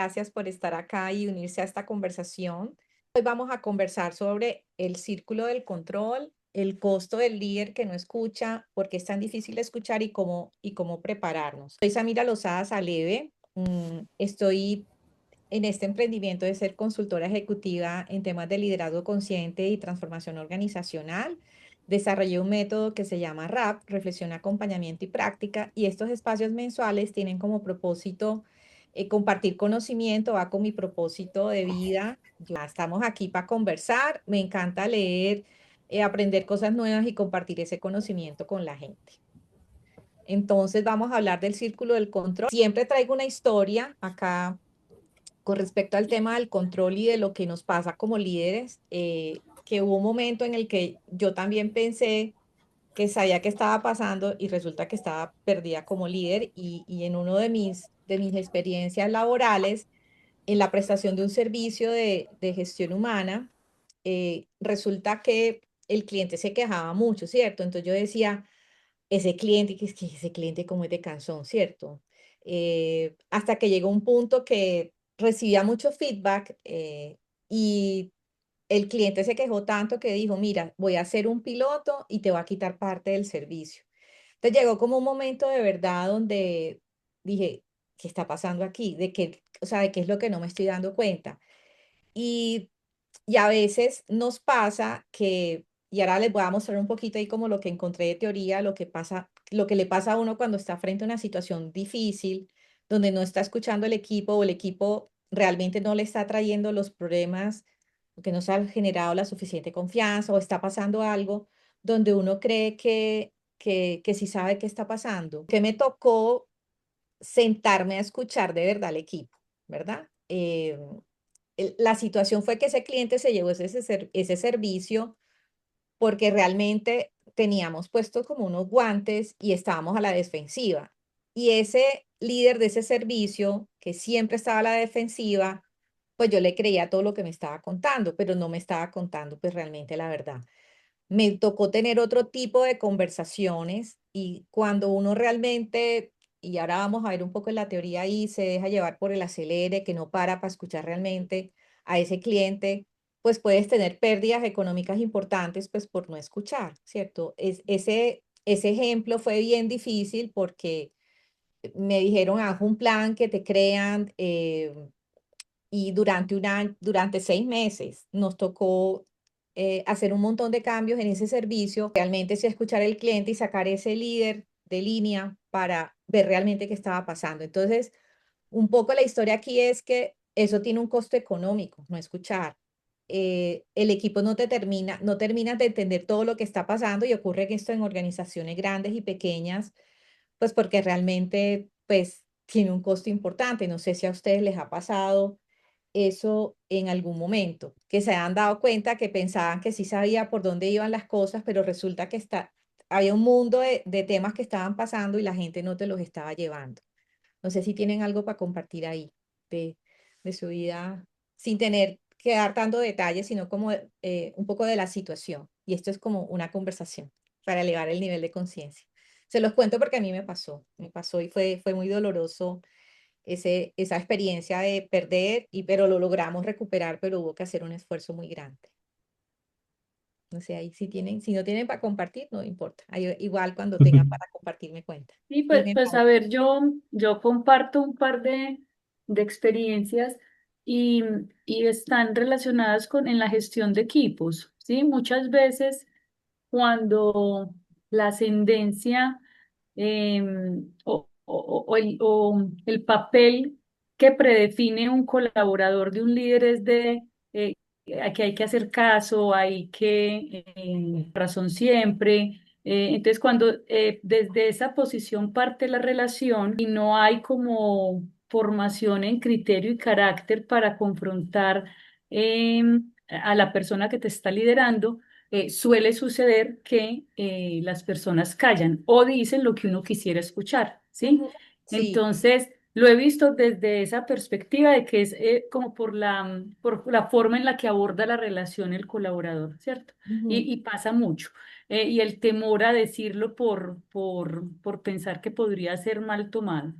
Gracias por estar acá y unirse a esta conversación. Hoy vamos a conversar sobre el círculo del control, el costo del líder que no escucha, por qué es tan difícil escuchar y cómo prepararnos. Soy Samira Lozada Saleve. Estoy en este emprendimiento de ser consultora ejecutiva en temas de liderazgo consciente y transformación organizacional. Desarrollé un método que se llama RAP, Reflexión, Acompañamiento y Práctica, y estos espacios mensuales tienen como propósito compartir conocimiento, va con mi propósito de vida. Ya estamos aquí para conversar, me encanta leer, aprender cosas nuevas y compartir ese conocimiento con la gente. Entonces vamos a hablar del círculo del control. Siempre traigo una historia acá con respecto al tema del control y de lo que nos pasa como líderes, que hubo un momento en el que yo también pensé que sabía qué estaba pasando y resulta que estaba perdida como líder y en uno de mis experiencias laborales, en la prestación de un servicio de gestión humana, resulta que el cliente se quejaba mucho, ¿cierto? Entonces yo decía, ese cliente, que es que ese cliente como es de cansón, ¿cierto? Hasta que llegó un punto que recibía mucho feedback y el cliente se quejó tanto que dijo, mira, voy a hacer un piloto y te voy a quitar parte del servicio. Entonces llegó como un momento de verdad donde dije, ¿qué está pasando aquí? ¿De qué, o sea, de qué es lo que no me estoy dando cuenta? Y y a veces nos pasa que, y ahora les voy a mostrar un poquito ahí como lo que encontré de teoría, lo que pasa, lo que le pasa a uno cuando está frente a una situación difícil, donde no está escuchando el equipo o el equipo realmente no le está trayendo los problemas, porque no se ha generado la suficiente confianza o está pasando algo donde uno cree que sí sabe qué está pasando. Que me tocó sentarme a escuchar de verdad al equipo, ¿verdad? La situación fue que ese cliente se llevó ese servicio porque realmente teníamos puestos como unos guantes y estábamos a la defensiva. Y ese líder de ese servicio, que siempre estaba a la defensiva, pues yo le creía todo lo que me estaba contando, pero no me estaba contando pues realmente la verdad. Me tocó tener otro tipo de conversaciones y cuando uno realmente, y ahora vamos a ver un poco en la teoría ahí, se deja llevar por el acelere, que no para escuchar realmente a ese cliente, pues puedes tener pérdidas económicas importantes pues por no escuchar, ¿cierto? Ese ejemplo fue bien difícil porque me dijeron, haz un plan que te crean, y durante 6 meses nos tocó hacer un montón de cambios en ese servicio, realmente sí escuchar al cliente y sacar ese líder de línea para ver realmente qué estaba pasando. Entonces, un poco la historia aquí es que eso tiene un costo económico, no escuchar. El equipo no termina de entender todo lo que está pasando y ocurre que esto en organizaciones grandes y pequeñas, pues porque realmente pues tiene un costo importante. No sé si a ustedes les ha pasado eso en algún momento, que se han dado cuenta que pensaban que sí sabía por dónde iban las cosas, pero resulta que había un mundo de temas que estaban pasando y la gente no te los estaba llevando. No sé si tienen algo para compartir ahí de, de su vida, sin tener que dar tanto detalle, sino como un poco de la situación. Y esto es como una conversación para elevar el nivel de conciencia. Se los cuento porque a mí me pasó y fue muy doloroso esa experiencia de perder, pero lo logramos recuperar, pero hubo que hacer un esfuerzo muy grande. No sé, ahí si no tienen para compartir, no importa. Igual cuando tengan para compartir me cuentan. Y Dime, pues Pau. a ver, yo comparto un par de experiencias y, y están relacionadas en la gestión de equipos, ¿sí? Muchas veces cuando la ascendencia o el papel que predefine un colaborador de un líder es de que hay que hacer caso, hay que razón siempre. Entonces, cuando desde esa posición parte la relación y no hay como formación en criterio y carácter para confrontar a la persona que te está liderando, suele suceder que las personas callan o dicen lo que uno quisiera escuchar, ¿sí? Ujú. Sí. Entonces, lo he visto desde esa perspectiva de que es como por la forma en la que aborda la relación el colaborador, ¿cierto? Ujú. Y pasa mucho. Y el temor a decirlo por pensar que podría ser mal tomado.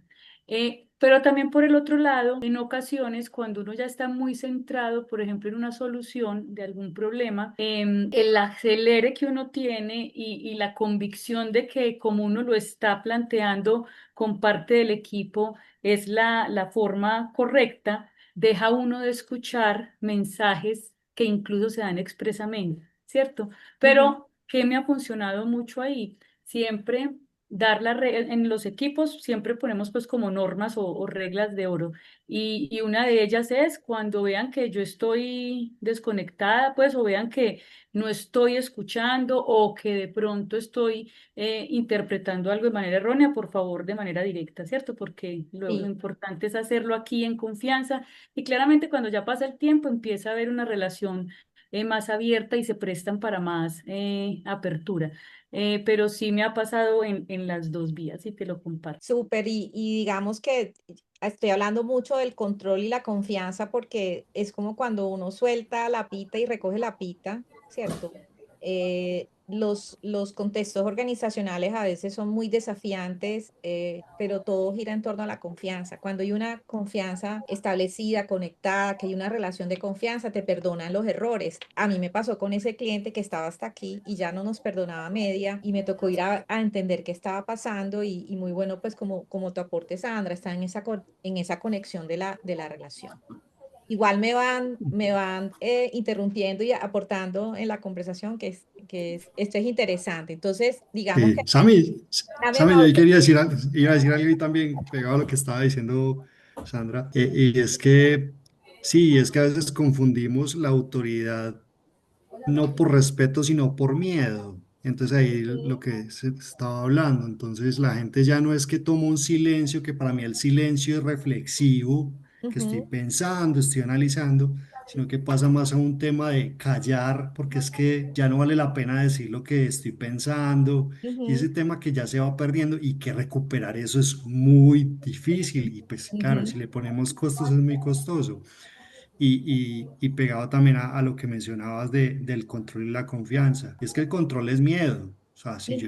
Pero también por el otro lado, en ocasiones, cuando uno ya está muy centrado, por ejemplo, en una solución de algún problema, el acelere que uno tiene y la convicción de que como uno lo está planteando con parte del equipo es la forma correcta, deja uno de escuchar mensajes que incluso se dan expresamente, ¿cierto? Ujú. Pero, ¿qué me ha funcionado mucho ahí? Siempre en los equipos siempre ponemos pues como normas o reglas de oro y una de ellas es cuando vean que yo estoy desconectada pues o vean que no estoy escuchando o que de pronto estoy interpretando algo de manera errónea, por favor de manera directa, ¿cierto? Porque lo Sí. importante es hacerlo aquí en confianza y claramente cuando ya pasa el tiempo empieza a haber una relación más abierta y se prestan para más apertura. Pero sí me ha pasado en las dos vías y te lo comparto. Súper, y digamos que estoy hablando mucho del control y la confianza porque es como cuando uno suelta la pita y recoge la pita, ¿cierto? Los contextos organizacionales a veces son muy desafiantes, pero todo gira en torno a la confianza. Cuando hay una confianza establecida, conectada, que hay una relación de confianza, te perdonan los errores. A mí me pasó con ese cliente que estaba hasta aquí y ya no nos perdonaba a media y me tocó ir a entender qué estaba pasando y muy bueno pues como tu aporte, Sandra, está en en esa conexión de de la relación. Igual me van interrumpiendo y aportando en la conversación, esto es interesante. Entonces, digamos que, Sí, Sami, dame, Sami, yo ahí Mauro. quería decir, iba a decir algo y también pegado a lo que estaba diciendo Sandra, y es que sí, es que a veces confundimos la autoridad no por respeto, sino por miedo. Entonces ahí lo que se estaba hablando. Entonces la gente ya no es que toma un silencio, que para mí el silencio es reflexivo, que estoy Ujú, pensando, estoy analizando, sino que pasa más a un tema de callar, porque es que ya no vale la pena decir lo que estoy pensando. Y ese ujú, tema que ya se va perdiendo y que recuperar eso es muy difícil. Y pues claro, ujú. si le ponemos costos es muy costoso y pegado también a lo que mencionabas del control y la confianza. Y es que el control es miedo. O sea, Sí,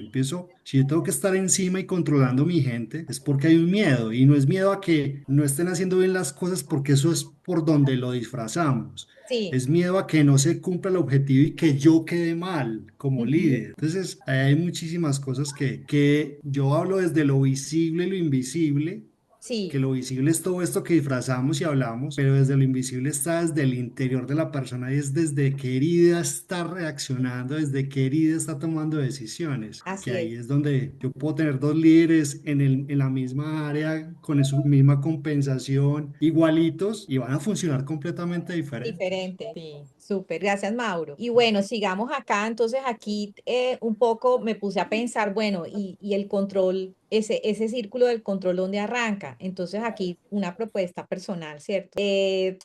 si yo tengo que estar encima y controlando mi gente, es porque hay un miedo. Y no es miedo a que no estén haciendo bien las cosas, porque eso es por donde lo disfrazamos. sí. Es miedo a que no se cumpla el objetivo y que yo quede mal como Ujú, líder. Entonces, ahí hay muchísimas cosas que yo hablo desde lo visible y lo invisible, que sí. lo visible es todo esto que disfrazamos y hablamos, pero desde lo invisible está desde el interior de la persona y es desde qué herida está reaccionando, desde qué herida está tomando decisiones, que Así es. ahí es donde yo puedo tener dos líderes en la misma área, con su misma compensación, igualitos, y van a funcionar completamente diferentes. Diferente, sí, súper, gracias Mauro. Y bueno, sigamos acá, entonces aquí un poco me puse a pensar, bueno, y el control, ese círculo del control, ¿dónde arranca? Entonces aquí una propuesta personal, ¿cierto?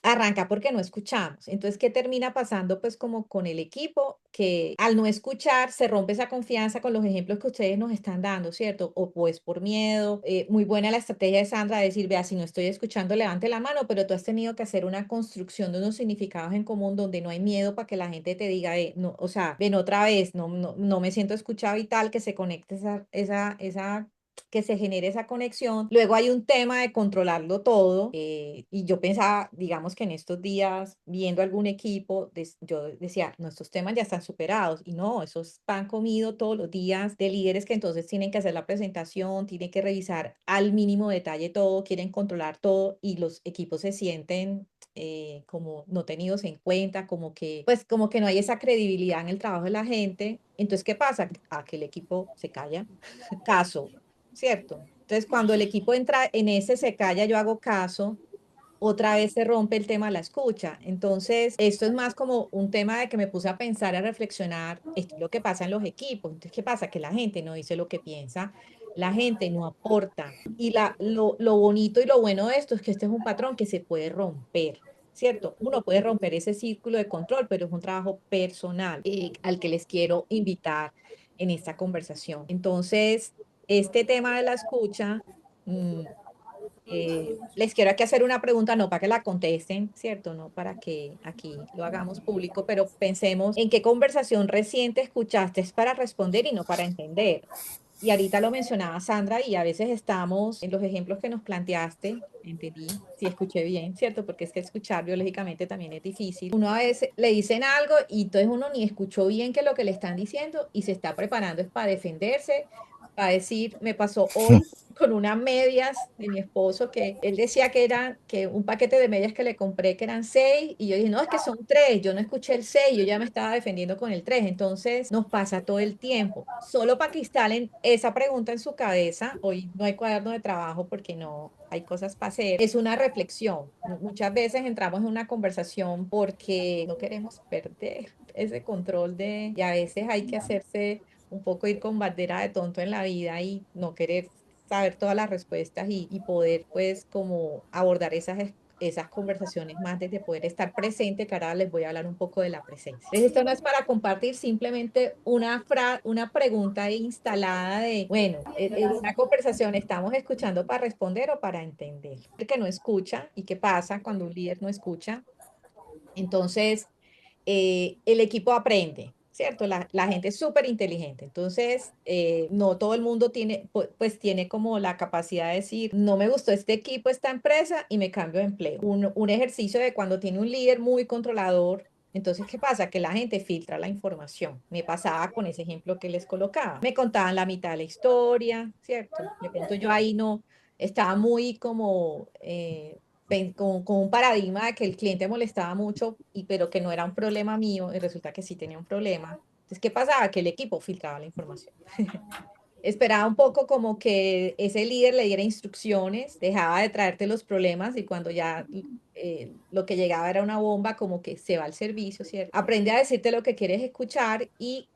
Arranca porque no escuchamos. Entonces, ¿qué termina pasando pues como con el equipo? Que al no escuchar se rompe esa confianza con los ejemplos que ustedes nos están dando, ¿cierto? O pues por miedo. Muy buena la estrategia de Sandra de decir, vea, si no estoy escuchando, levante la mano, pero tú has tenido que hacer una construcción de unos significados en común donde no hay miedo para que la gente te diga, no, o sea, ven otra vez, no me siento escuchado y tal, que se conecte que se genere esa conexión. Luego hay un tema de controlarlo todo. Y yo pensaba, digamos que en estos días, viendo algún equipo, yo decía, nuestros temas ya están superados. Y no, esos pan comido todos los días de líderes que entonces tienen que hacer la presentación, tienen que revisar al mínimo detalle todo, quieren controlar todo y los equipos se sienten como no tenidos en cuenta, como que, pues como que no hay esa credibilidad en el trabajo de la gente. Entonces, ¿qué pasa? A que el equipo se calla. Caso, ¿cierto? Entonces, cuando el equipo entra en ese se calla, yo hago caso, otra vez se rompe el tema de la escucha. Entonces, esto es más como un tema de que me puse a pensar, a reflexionar, esto es lo que pasa en los equipos. Entonces, ¿qué pasa? Que la gente no dice lo que piensa, la gente no aporta. Y lo bonito y lo bueno de esto es que este es un patrón que se puede romper. ¿Cierto? Uno puede romper ese círculo de control, pero es un trabajo personal al que les quiero invitar en esta conversación. Entonces, este tema de la escucha, mm, les quiero aquí hacer una pregunta, no para que la contesten, ¿cierto? No para que aquí lo hagamos público, pero pensemos en qué conversación reciente escuchaste para responder y no para entender. Y ahorita lo mencionaba Sandra y a veces estamos en los ejemplos que nos planteaste, entendí, si escuché bien, ¿cierto? Porque es que escuchar biológicamente también es difícil. Uno a veces le dicen algo y entonces uno ni escuchó bien que lo que le están diciendo y se está preparando es para defenderse, para decir, me pasó hoy con unas medias de mi esposo que él decía que eran, que un paquete de medias que le compré que eran 6 y yo dije, no, es que son 3, yo no escuché el 6, yo ya me estaba defendiendo con el 3, entonces nos pasa todo el tiempo. Solo para que instalen esa pregunta en su cabeza, hoy no hay cuaderno de trabajo porque no hay cosas para hacer, es una reflexión. Muchas veces entramos en una conversación porque no queremos perder ese control y a veces hay que hacerse un poco ir con bandera de tonto en la vida y no querer saber todas las respuestas y poder pues como abordar esas conversaciones más desde poder estar presente, que ahora les voy a hablar un poco de la presencia. Entonces, esto no es para compartir, simplemente una pregunta instalada de, bueno, en una conversación estamos escuchando para responder o para entender. El que no escucha, ¿y qué pasa cuando un líder no escucha? Entonces, el equipo aprende, ¿cierto? La gente es súper inteligente, entonces no todo el mundo tiene, pues tiene como la capacidad de decir, no me gustó este equipo, esta empresa y me cambio de empleo. Un ejercicio de cuando tiene un líder muy controlador. Entonces, ¿qué pasa? Que la gente filtra la información. Me pasaba con ese ejemplo que les colocaba. Me contaban la mitad de la historia, ¿cierto? De pronto yo ahí no estaba muy como con un paradigma de que el cliente molestaba mucho, pero que no era un problema mío, y resulta que sí tenía un problema. Entonces, ¿qué pasaba? Que el equipo filtraba la información. Esperaba un poco como que ese líder le diera instrucciones, dejaba de traerte los problemas y cuando ya lo que llegaba era una bomba, como que se va al servicio, ¿cierto? Aprende a decirte lo que quieres escuchar y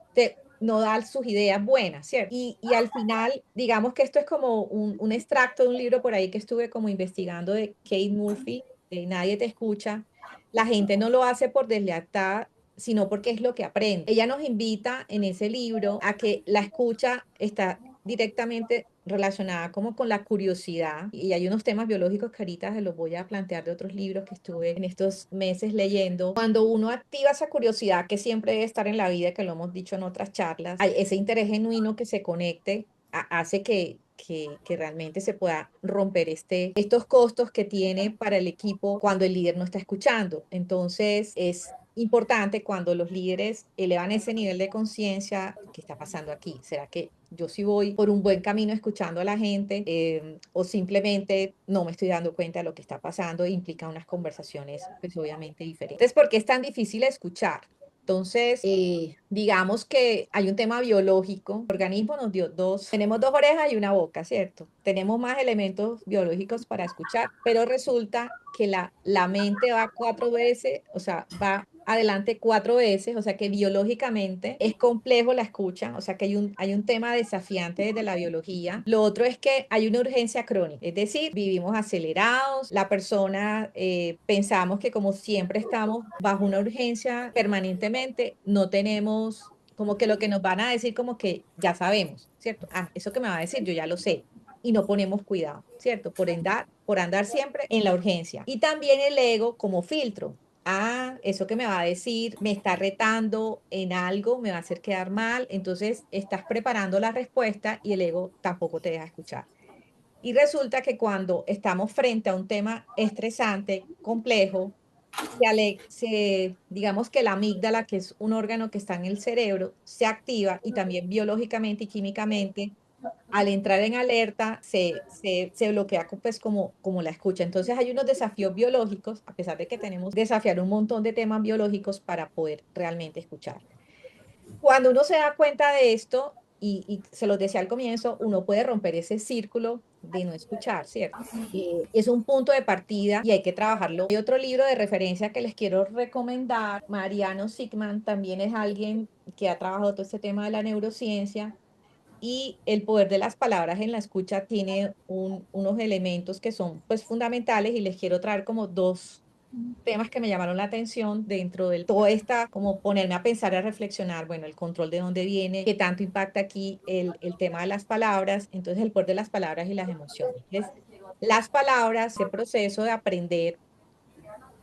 no dar sus ideas buenas, ¿cierto? Y al final, digamos que esto es como un extracto de un libro por ahí que estuve como investigando de Kate Murphy, de Nadie te escucha. La gente no lo hace por deslealtad, sino porque es lo que aprende. Ella nos invita en ese libro a que la escucha está directamente relacionada como con la curiosidad y hay unos temas biológicos que ahorita se los voy a plantear de otros libros que estuve en estos meses leyendo. Cuando uno activa esa curiosidad que siempre debe estar en la vida, que lo hemos dicho en otras charlas, hay ese interés genuino que se conecte, hace que realmente se pueda romper estos costos que tiene para el equipo cuando el líder no está escuchando. Entonces, es importante cuando los líderes elevan ese nivel de conciencia, ¿qué está pasando aquí? ¿Será que yo sí voy por un buen camino escuchando a la gente o simplemente no me estoy dando cuenta de lo que está pasando e implica unas conversaciones pues obviamente diferentes? ¿Por qué es tan difícil escuchar? Entonces, digamos que hay un tema biológico. El organismo nos dio tenemos 2 orejas y una boca, ¿cierto? Tenemos más elementos biológicos para escuchar, pero resulta que la mente va 4 veces, o sea, va adelante 4 veces, o sea que biológicamente es complejo la escucha, o sea que hay un tema desafiante desde la biología. Lo otro es que hay una urgencia crónica, es decir, vivimos acelerados, la persona pensamos que como siempre estamos bajo una urgencia permanentemente, no tenemos como que lo que nos van a decir como que ya sabemos, ¿cierto? Ah, eso que me va a decir, yo ya lo sé y no ponemos cuidado, ¿cierto? Por andar siempre en la urgencia. Y también el ego como filtro. Ah, eso que me va a decir me está retando en algo, me va a hacer quedar mal. Entonces estás preparando la respuesta y el ego tampoco te deja escuchar. Y resulta que cuando estamos frente a un tema estresante, complejo, digamos que la amígdala, que es un órgano que está en el cerebro, se activa y también biológicamente y químicamente al entrar en alerta se bloquea pues como la escucha. Entonces hay unos desafíos biológicos, a pesar de que tenemos que desafiar un montón de temas biológicos para poder realmente escuchar. Cuando uno se da cuenta de esto, y se los decía al comienzo, uno puede romper ese círculo de no escuchar, ¿cierto? Es un punto de partida y hay que trabajarlo. Hay otro libro de referencia que les quiero recomendar. Mariano Sigman también es alguien que ha trabajado todo este tema de la neurociencia y el poder de las palabras en la escucha tiene unos elementos que son pues fundamentales y les quiero traer como dos temas que me llamaron la atención dentro de todo esta, como ponerme a pensar, a reflexionar, bueno, el control de dónde viene, qué tanto impacta aquí el tema de las palabras, entonces el poder de las palabras y las emociones. Las palabras, ese proceso de aprender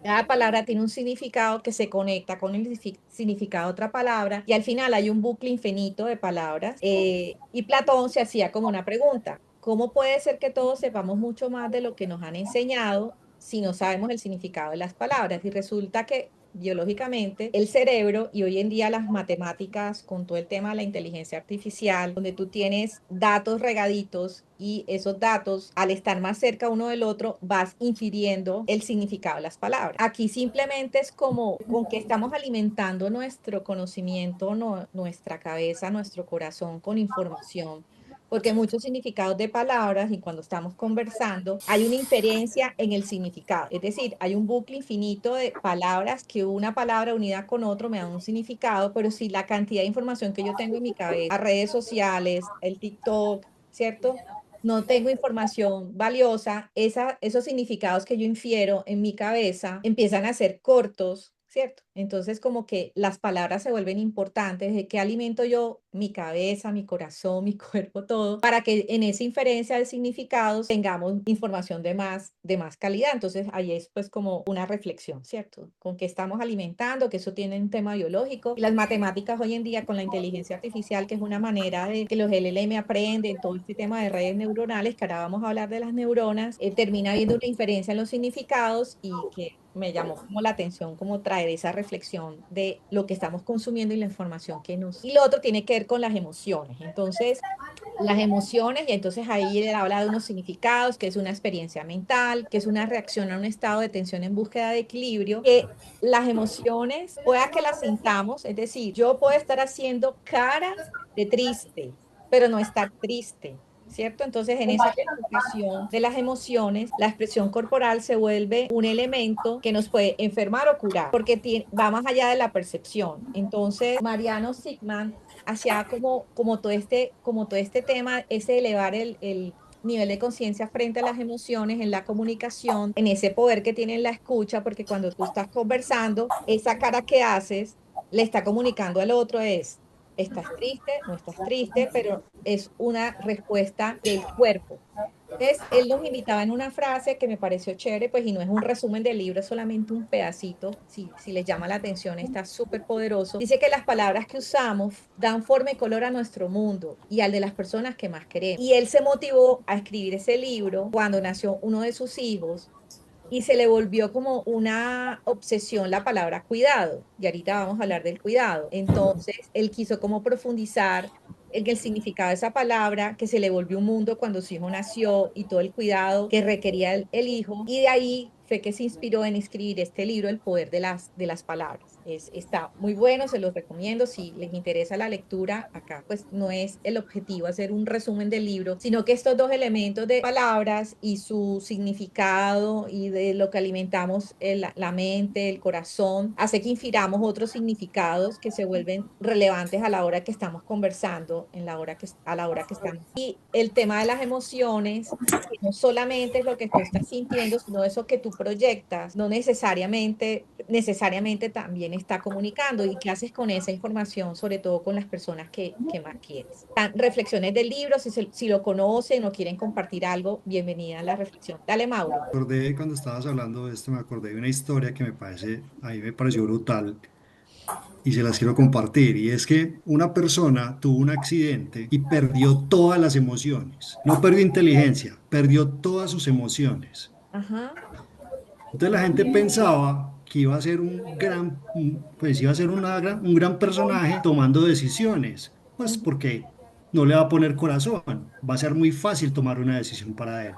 Cada palabra tiene un significado que se conecta con el significado de otra palabra y al final hay un bucle infinito de palabras. Y Platón se hacía como una pregunta: ¿cómo puede ser que todos sepamos mucho más de lo que nos han enseñado si no sabemos el significado de las palabras? Y resulta que biológicamente el cerebro y hoy en día las matemáticas con todo el tema de la inteligencia artificial, donde tú tienes datos regaditos y esos datos al estar más cerca uno del otro vas infiriendo el significado de las palabras. Aquí simplemente es como con que estamos alimentando nuestro conocimiento, nuestra cabeza, nuestro corazón con información, porque muchos significados de palabras y cuando estamos conversando hay una inferencia en el significado. Es decir, hay un bucle infinito de palabras que una palabra unida con otro me da un significado, pero si la cantidad de información que yo tengo en mi cabeza, las redes sociales, el TikTok, ¿cierto? No tengo información valiosa, esos significados que yo infiero en mi cabeza empiezan a ser cortos, ¿cierto? Entonces como que las palabras se vuelven importantes, de qué alimento yo mi cabeza, mi corazón, mi cuerpo, todo, para que en esa inferencia de significados tengamos información de más calidad. Entonces ahí es pues como una reflexión, ¿cierto? Con qué estamos alimentando, que eso tiene un tema biológico. Y las matemáticas hoy en día con la inteligencia artificial, que es una manera de que los LLM aprenden todo este tema de redes neuronales, que ahora vamos a hablar de las neuronas, termina habiendo una inferencia en los significados y que me llamó como la atención, como traer esa reflexión de lo que estamos consumiendo y la información que nos... Y lo otro tiene que ver con las emociones. Entonces, las emociones, y entonces ahí él habla de unos significados, que es una experiencia mental, que es una reacción a un estado de tensión en búsqueda de equilibrio, que las emociones, pueda que las sintamos, es decir, yo puedo estar haciendo cara de triste, pero no estar triste. ¿Cierto? Entonces, en esa comunicación de las emociones, la expresión corporal se vuelve un elemento que nos puede enfermar o curar, porque va más allá de la percepción. Entonces, Mariano Sigman hacia como todo este tema, ese elevar el nivel de conciencia frente a las emociones en la comunicación, en ese poder que tiene en la escucha, porque cuando tú estás conversando, esa cara que haces le está comunicando al otro es, estás triste, no estás triste, pero es una respuesta del cuerpo. Entonces, él nos invitaba en una frase que me pareció chévere, pues, y no es un resumen del libro, es solamente un pedacito, si les llama la atención, está súper poderoso. Dice que las palabras que usamos dan forma y color a nuestro mundo y al de las personas que más queremos. Y él se motivó a escribir ese libro cuando nació uno de sus hijos y se le volvió como una obsesión la palabra cuidado. Y ahorita vamos a hablar del cuidado. Entonces, él quiso como profundizar en el significado de esa palabra, que se le volvió un mundo cuando su hijo nació y todo el cuidado que requería el hijo. Y de ahí fue que se inspiró en escribir este libro, El poder de las palabras. Está muy bueno, se los recomiendo. Si les interesa la lectura, acá pues no es el objetivo hacer un resumen del libro, sino que estos dos elementos de palabras y su significado y de lo que alimentamos la mente, el corazón, hace que infiramos otros significados que se vuelven relevantes a la hora que estamos conversando, a la hora que estamos. Y el tema de las emociones, que no solamente es lo que tú estás sintiendo, sino eso que tú proyectas, no necesariamente también está comunicando. ¿Y qué haces con esa información, sobre todo con las personas que más quieres? Reflexiones del libro, si lo conocen o quieren compartir algo, bienvenida a la reflexión. Dale, Mauro. Acordé cuando estabas hablando de esto, me acordé de una historia que a mí me pareció brutal y se las quiero compartir. Y es que una persona tuvo un accidente y perdió todas las emociones. No perdió inteligencia, perdió todas sus emociones. Ajá. Entonces la gente pensaba que iba a ser pues iba a ser un gran personaje tomando decisiones, pues Ujú. porque no le va a poner corazón, va a ser muy fácil tomar una decisión para él.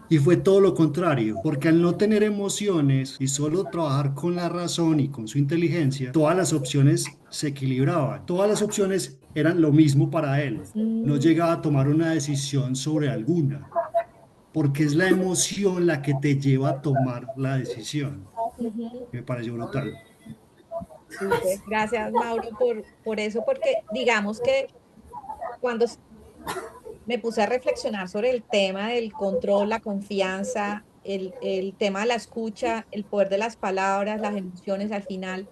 Y fue todo lo contrario, porque al no tener emociones y solo trabajar con la razón y con su inteligencia, todas las opciones se equilibraban, todas las opciones eran lo mismo para él. No Mm, llegaba a tomar una decisión sobre alguna, porque es la emoción la que te lleva a tomar la decisión. ujú. Me pareció brutal. Súper. Gracias, Mauro, por eso, porque digamos que cuando me puse a reflexionar sobre el tema del control, la confianza, el tema de la escucha, el poder de las palabras, las emociones, al final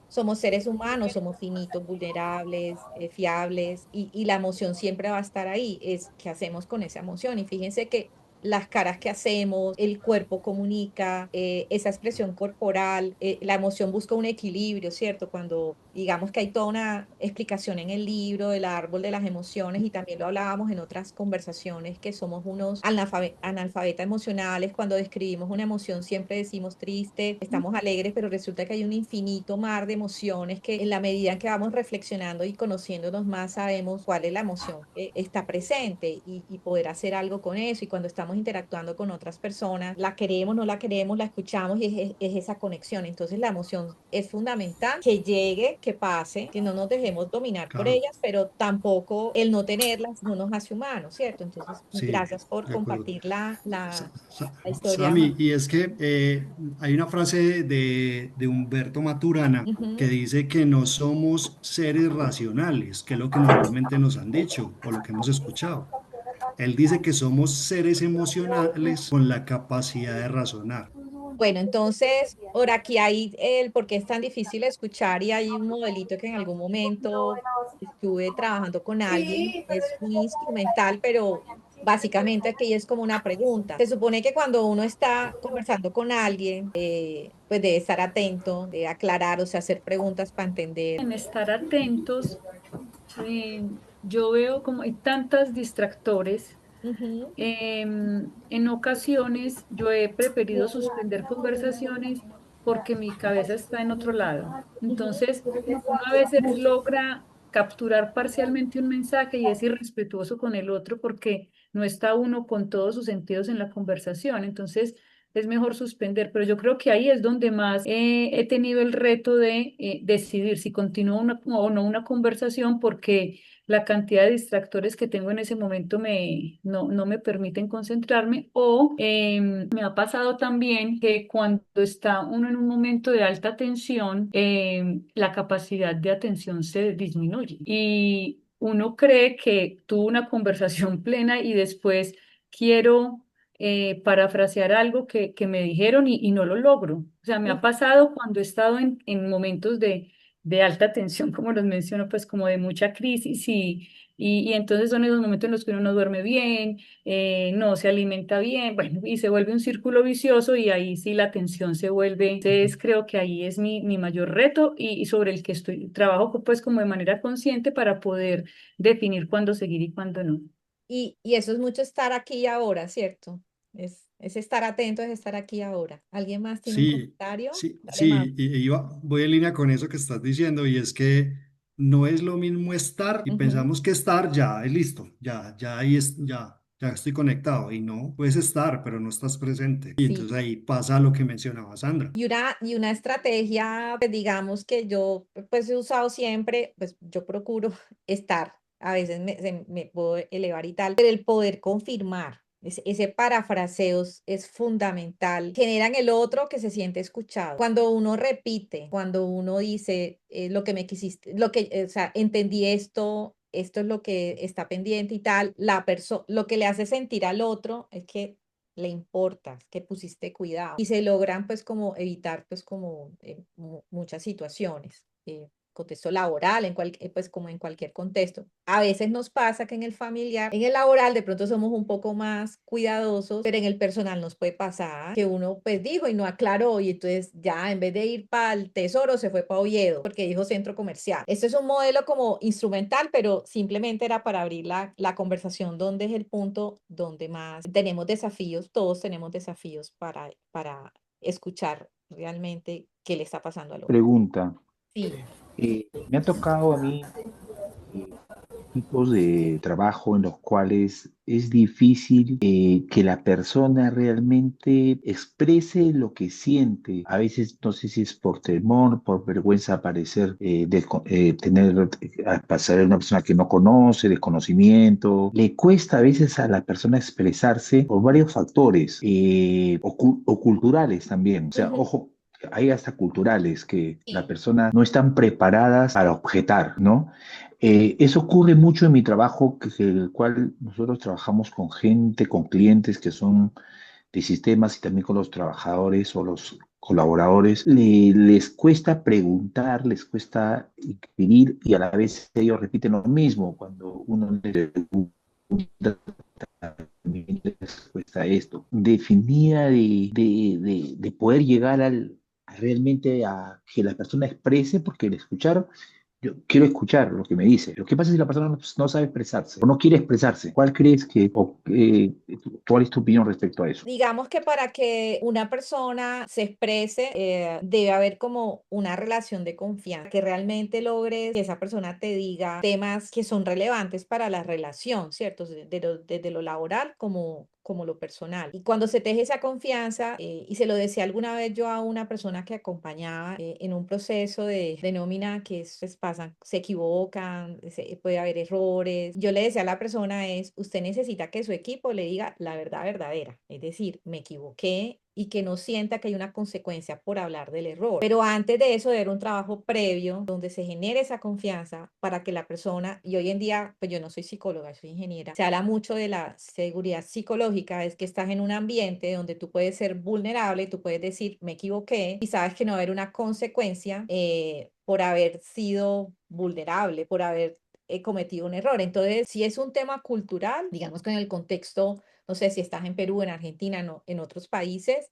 somos seres humanos, somos finitos, vulnerables, fiables, y la emoción siempre va a estar ahí. Es qué hacemos con esa emoción. Y fíjense que las caras que hacemos, el cuerpo comunica, esa expresión corporal, la emoción busca un equilibrio, ¿cierto? Cuando digamos que hay toda una explicación en el libro del árbol de las emociones y también lo hablábamos en otras conversaciones que somos unos analfabetas emocionales, cuando describimos una emoción siempre decimos triste, estamos alegres, pero resulta que hay un infinito mar de emociones que en la medida en que vamos reflexionando y conociéndonos más sabemos cuál es la emoción que está presente y poder hacer algo con eso. Y cuando estamos interactuando con otras personas, la queremos, no la queremos, la escuchamos y es esa conexión. Entonces la emoción es fundamental, que llegue, que pase, que no nos dejemos dominar por Claro, ellas, pero tampoco el no tenerlas no nos hace humanos, ¿cierto? Entonces, sí, gracias por de acuerdo. compartir Sa- sa- la historia. Sami, y es que hay una frase de Humberto Maturana que Ujú. dice que no somos seres racionales, que es lo que normalmente nos han dicho o lo que hemos escuchado. Él dice que somos seres emocionales con la capacidad de razonar. Bueno, entonces, ahora aquí hay el por qué es tan difícil escuchar y hay un modelito que en algún momento estuve trabajando con alguien, es un instrumental, pero básicamente aquí es como una pregunta. Se supone que cuando uno está conversando con alguien, pues debe estar atento, de aclarar, o sea, hacer preguntas para entender. En estar atentos, eh, yo veo como hay tantas distractores. Ujú. En ocasiones yo he preferido suspender conversaciones porque mi cabeza está en otro lado. Ujú. Entonces, uno a veces logra capturar parcialmente un mensaje y es irrespetuoso con el otro porque no está uno con todos sus sentidos en la conversación. Entonces, es mejor suspender. Pero yo creo que ahí es donde más he tenido el reto de decidir si continúo o no una conversación porque la cantidad de distractores que tengo en ese momento no me permiten concentrarme o me ha pasado también que cuando está uno en un momento de alta tensión, la capacidad de atención se disminuye y uno cree que tuvo una conversación plena y después quiero parafrasear algo que me dijeron y no lo logro. O sea, me ha pasado cuando he estado en momentos de alta tensión, como los menciono, pues como de mucha crisis y entonces son esos momentos en los que uno no duerme bien, no se alimenta bien, bueno, y se vuelve un círculo vicioso y ahí sí la tensión se vuelve. Entonces creo que ahí es mi mayor reto y sobre el que trabajo pues como de manera consciente para poder definir cuándo seguir y cuándo no. Y eso es mucho estar aquí y ahora, ¿cierto? Es estar atento, es estar aquí y ahora. ¿Alguien más tiene un Sí, comentario? sí, Dale más. sí, voy en línea con eso que estás diciendo y es que no es lo mismo estar y Ujú. pensamos que estar ya es listo, ya ahí es, ya estoy conectado y no, puedes estar, pero no estás presente. Y Sí. entonces ahí pasa lo que mencionaba Sandra. Y una estrategia, pues, digamos que yo pues he usado siempre, pues yo procuro estar, a veces me puedo elevar y tal, pero el poder confirmar, ese parafraseo es fundamental. Genera en el otro que se siente escuchado. Cuando uno repite, cuando uno dice lo que me quisiste, o sea, entendí esto es lo que está pendiente y tal, lo que le hace sentir al otro es que le importas, que pusiste cuidado y se logran pues como evitar pues como muchas situaciones. Contexto laboral, pues como en cualquier contexto. A veces nos pasa que en el familiar, en el laboral de pronto somos un poco más cuidadosos, pero en el personal nos puede pasar que uno pues dijo y no aclaró y entonces ya en vez de ir para el Tesoro se fue para Oviedo porque dijo centro comercial. Esto es un modelo como instrumental, pero simplemente era para abrir la conversación donde es el punto donde más tenemos desafíos, todos tenemos desafíos para escuchar realmente qué le está pasando al otro. Pregunta. Sí. Me ha tocado a mí eh, tipos de trabajo en los cuales es difícil que la persona realmente exprese lo que siente. A veces no sé si es por temor, por vergüenza parecer, pasar una persona que no conoce, desconocimiento. Le cuesta a veces a la persona expresarse por varios factores o culturales también. O sea, Ujú. ojo. Hay hasta culturales que las Sí. personas no están preparadas para objetar, ¿no? Eso ocurre mucho en mi trabajo, el cual nosotros trabajamos con gente, con clientes que son de sistemas y también con los trabajadores o los colaboradores. Les cuesta preguntar, les cuesta escribir y a la vez ellos repiten lo mismo cuando uno les pregunta también respuesta a esto, definida de poder llegar realmente a que la persona exprese, porque el escuchar, yo quiero escuchar lo que me dice. Lo que pasa es si la persona no sabe expresarse o no quiere expresarse. ¿Cuál crees cuál es tu opinión respecto a eso? Digamos que para que una persona se exprese, debe haber como una relación de confianza, que realmente logres que esa persona te diga temas que son relevantes para la relación, ¿cierto? Desde lo laboral como lo personal. Y cuando se teje esa confianza, y se lo decía alguna vez yo a una persona que acompañaba en un proceso de nómina que pues, pasan, se equivocan, puede haber errores. Yo le decía a la persona usted necesita que su equipo le diga la verdad verdadera, es decir, me equivoqué y que no sienta que hay una consecuencia por hablar del error. Pero antes de eso, debe haber un trabajo previo donde se genere esa confianza para que la persona, y hoy en día, pues yo no soy psicóloga, soy ingeniera, se habla mucho de la seguridad psicológica, es que estás en un ambiente donde tú puedes ser vulnerable, tú puedes decir, me equivoqué, y sabes que no va a haber una consecuencia por haber sido vulnerable, por haber cometido un error. Entonces, si es un tema cultural, digamos que en el contexto, no sé si estás en Perú, en Argentina, no, en otros países,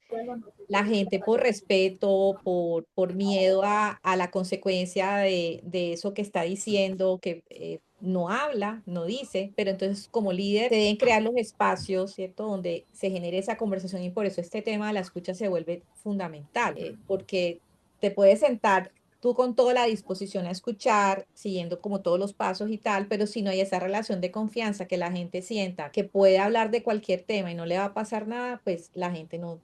la gente por respeto, por miedo a la consecuencia de eso que está diciendo, que no habla, no dice, pero entonces como líder se deben crear los espacios, ¿cierto? Donde se genere esa conversación y por eso este tema de la escucha se vuelve fundamental, porque te puedes sentar tú con toda la disposición a escuchar, siguiendo como todos los pasos y tal, pero si no hay esa relación de confianza que la gente sienta que puede hablar de cualquier tema y no le va a pasar nada, pues la gente no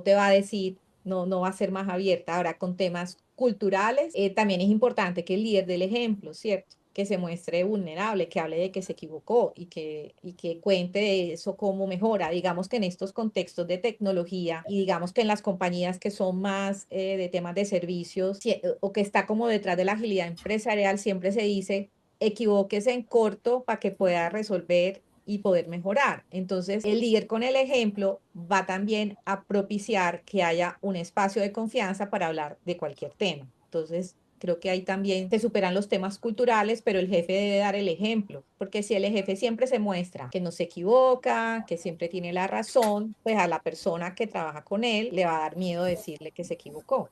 te va a decir, no va a ser más abierta. Ahora, con temas culturales, también es importante que el líder dé el ejemplo, ¿cierto? Que se muestre vulnerable, que hable de que se equivocó y que cuente de eso cómo mejora. Digamos que en estos contextos de tecnología y digamos que en las compañías que son más de temas de servicios o que está como detrás de la agilidad empresarial, siempre se dice, equivóquese en corto para que pueda resolver y poder mejorar. Entonces, el líder con el ejemplo va también a propiciar que haya un espacio de confianza para hablar de cualquier tema. Entonces, creo que ahí también se superan los temas culturales, pero el jefe debe dar el ejemplo, porque si el jefe siempre se muestra que no se equivoca, que siempre tiene la razón, pues a la persona que trabaja con él le va a dar miedo decirle que se equivocó.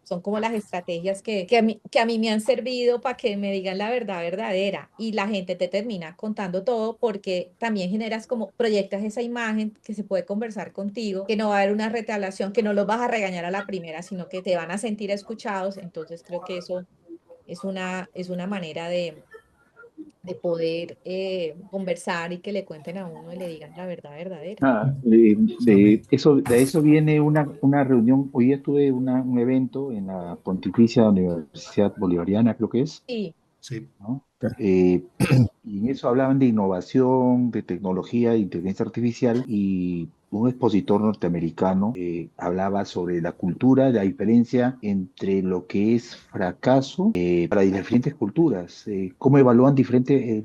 Son como las estrategias que a mí me han servido para que me digan la verdad verdadera y la gente te termina contando todo porque también generas como proyectas esa imagen que se puede conversar contigo, que no va a haber una retaliación, que no los vas a regañar a la primera, sino que te van a sentir escuchados. Entonces creo que eso es una manera de poder conversar y que le cuenten a uno y le digan la verdad verdadera. Justamente. De eso viene una reunión. Hoy día tuve un evento en la Pontificia Universidad Bolivariana, creo que es, Sí. Sí. ¿no? Y en eso hablaban de innovación, de tecnología, de inteligencia artificial, y un expositor norteamericano hablaba sobre la cultura, la diferencia entre lo que es fracaso para diferentes culturas, cómo evalúan diferente,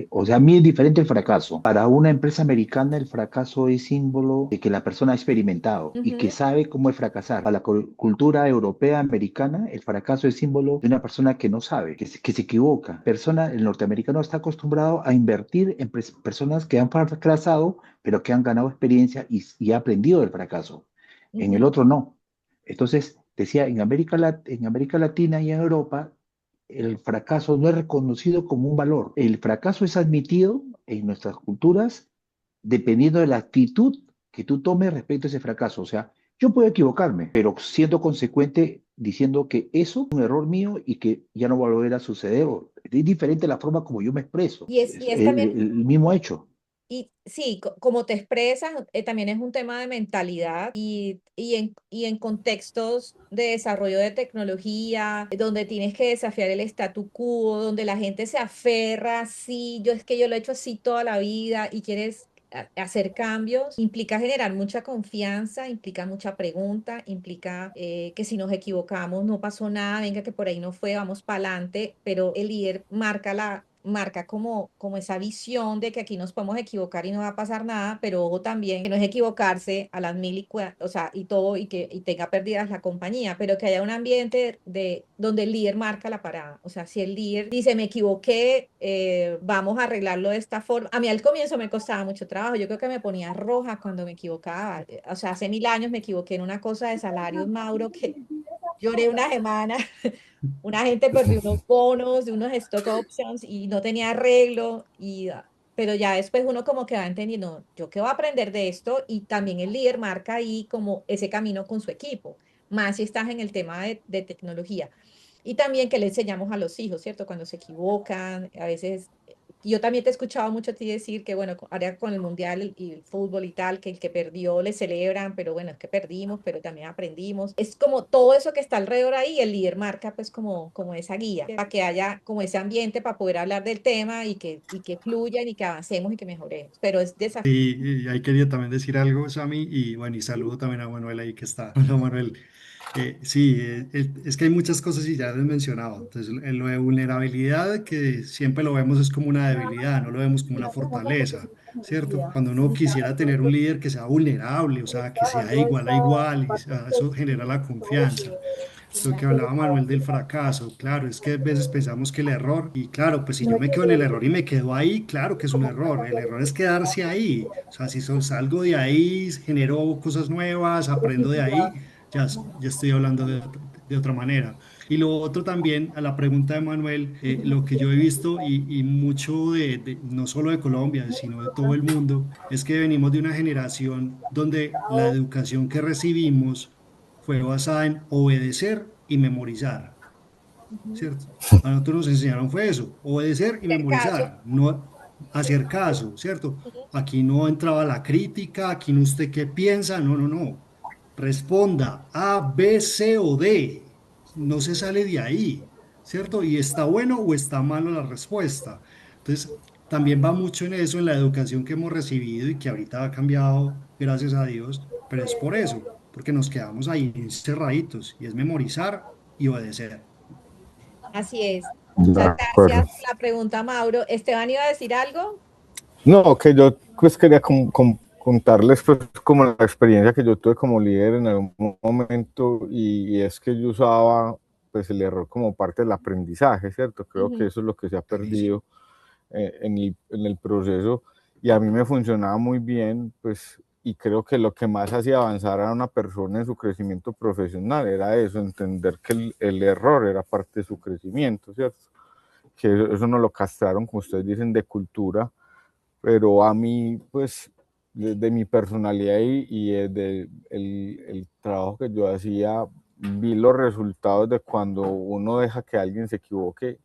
o sea, a mí es diferente el fracaso. Para una empresa americana el fracaso es símbolo de que la persona ha experimentado y que Ujú. sabe cómo es fracasar. Para la cultura europea americana el fracaso es símbolo de una persona que no sabe, que se equivoca. El norteamericano está acostumbrado a invertir en personas que han fracasado, pero que han ganado experiencia y ha aprendido del fracaso. En el Ujú. otro no. Entonces, decía, en América Latina y en Europa, el fracaso no es reconocido como un valor. El fracaso es admitido en nuestras culturas dependiendo de la actitud que tú tomes respecto a ese fracaso. O sea, yo puedo equivocarme, pero siendo consecuente diciendo que eso es un error mío y que ya no va a volver a suceder. Es diferente la forma como yo me expreso. Y es, Es y es también. el mismo hecho. Y sí, como te expresas, también es un tema de mentalidad y en contextos de desarrollo de tecnología, donde tienes que desafiar el statu quo, donde la gente se aferra, sí, es que yo lo he hecho así toda la vida y quieres hacer cambios, implica generar mucha confianza, implica mucha pregunta, implica que si nos equivocamos no pasó nada, venga que por ahí no fue, vamos para adelante, pero el líder marca marca como esa visión de que aquí nos podemos equivocar y no va a pasar nada, pero ojo también que no es equivocarse a las mil o sea, y todo, y que tenga pérdidas la compañía, pero que haya un ambiente donde el líder marca la parada. O sea, si el líder dice, me equivoqué, vamos a arreglarlo de esta forma. A mí al comienzo me costaba mucho trabajo, yo creo que me ponía roja cuando me equivocaba. O sea, hace 1000 años me equivoqué en una cosa de salarios, Mauro, que lloré una semana. Una gente perdió unos bonos de unos stock options y no tenía arreglo, pero ya después uno como que va entendiendo, yo qué voy a aprender de esto, y también el líder marca ahí como ese camino con su equipo, más si estás en el tema de tecnología. Y también que le enseñamos a los hijos, ¿cierto? Cuando se equivocan, a veces, yo también te he escuchado mucho a ti decir que, bueno, ahora con el mundial y el fútbol y tal, que el que perdió le celebran, pero bueno, es que perdimos, pero también aprendimos. Es como todo eso que está alrededor ahí, el líder marca pues como esa guía, para que haya como ese ambiente para poder hablar del tema y que fluyan y que avancemos y que mejoremos. Pero es desafío. Y ahí quería también decir algo, Sami, y bueno, y saludo también a Manuel ahí que está. Hola, Manuel. Sí, es que hay muchas cosas y ya les he mencionado. Entonces, en lo de vulnerabilidad, que siempre lo vemos es como una debilidad, no lo vemos como una fortaleza, ¿cierto? Cuando uno quisiera tener un líder que sea vulnerable, o sea, que sea de igual a igual, y eso genera la confianza. Lo que hablaba Manuel del fracaso, claro, es que a veces pensamos que el error, y claro, pues si yo me quedo en el error y me quedo ahí, claro que es un error. El error es quedarse ahí. O sea, si salgo de ahí, genero cosas nuevas, aprendo de ahí, ya estoy hablando de otra manera. Y lo otro también, a la pregunta de Manuel, lo que yo he visto y mucho no solo de Colombia, sino de todo el mundo, es que venimos de una generación donde la educación que recibimos fue basada en obedecer y memorizar, ¿cierto? A nosotros nos enseñaron fue eso, obedecer y Hacer caso. memorizar, no hacer caso, ¿cierto? Aquí no entraba la crítica, aquí no usted qué piensa, no, no, no. Responda A, B, C o D. No se sale de ahí, ¿cierto? Y está bueno o está malo la respuesta. Entonces, también va mucho en eso, en la educación que hemos recibido y que ahorita ha cambiado, gracias a Dios, pero es por eso, porque nos quedamos ahí encerraditos y es memorizar y obedecer. Así es. De Muchas acuerdo. gracias por la pregunta, Mauro. Esteban iba a decir algo. No, que yo pues quería contarles pues como la experiencia que yo tuve como líder en algún momento y es que yo usaba pues el error como parte del aprendizaje, ¿cierto? Creo que Ujú. eso es lo que se ha perdido en el proceso y a mí me funcionaba muy bien, pues, y creo que lo que más hacía avanzar a una persona en su crecimiento profesional era eso, entender que el error era parte de su crecimiento, ¿cierto? Que eso no lo castraron, como ustedes dicen, de cultura, pero a mí, pues, de mi personalidad y el trabajo que yo hacía, vi los resultados de cuando uno deja que alguien se equivoque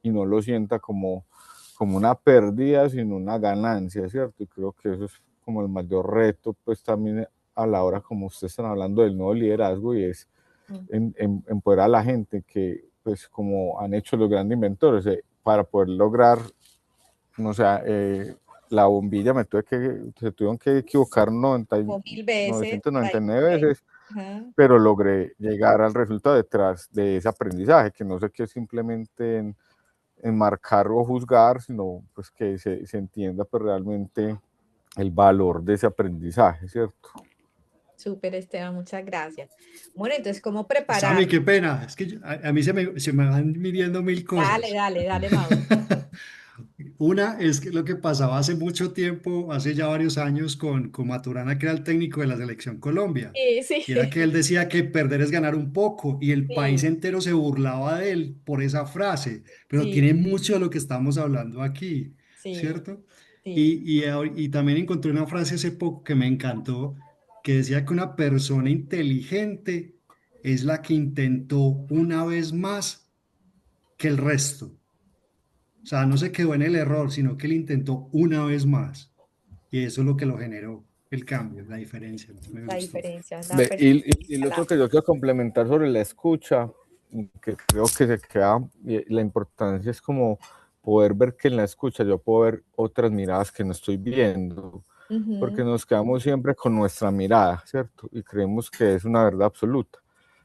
y no lo sienta como una pérdida, sino una ganancia, ¿cierto? Y creo que eso es como el mayor reto, pues también a la hora como ustedes están hablando del nuevo liderazgo y es empoderar a la gente que, pues como han hecho los grandes inventores, para poder lograr, no sé, la bombilla se tuvieron que equivocar Como 1000 veces. 999 veces, Ajá. pero logré llegar al resultado detrás de ese aprendizaje, que no sé qué es simplemente en marcar o juzgar, sino pues que se entienda pues realmente el valor de ese aprendizaje, ¿cierto? Súper, Esteban, muchas gracias. Bueno, entonces, ¿cómo preparar? Sammy, qué pena, es que a mí se me van midiendo mil Dale, cosas. dale, dale, Mauro. Una es que lo que pasaba hace mucho tiempo, hace ya varios años, con Maturana, que era el técnico de la Selección Colombia, Sí, sí, y era que él decía que perder es ganar un poco, y el país sí, entero se burlaba de él por esa frase, pero sí, tiene mucho de lo que estamos hablando aquí, sí, ¿cierto? sí. Y también encontré una frase hace poco que me encantó, que decía que una persona inteligente es la que intentó una vez más que el resto. O sea, no se quedó en el error, sino que lo intentó una vez más. Y eso es lo que lo generó, el cambio, la diferencia. Me La gustó. diferencia, la Y lo otro palabra. que yo quiero complementar sobre la escucha, que creo que se queda, y la importancia es como poder ver que en la escucha yo puedo ver otras miradas que no estoy viendo, porque Ujú. nos quedamos siempre con nuestra mirada, ¿cierto? Y creemos que es una verdad absoluta.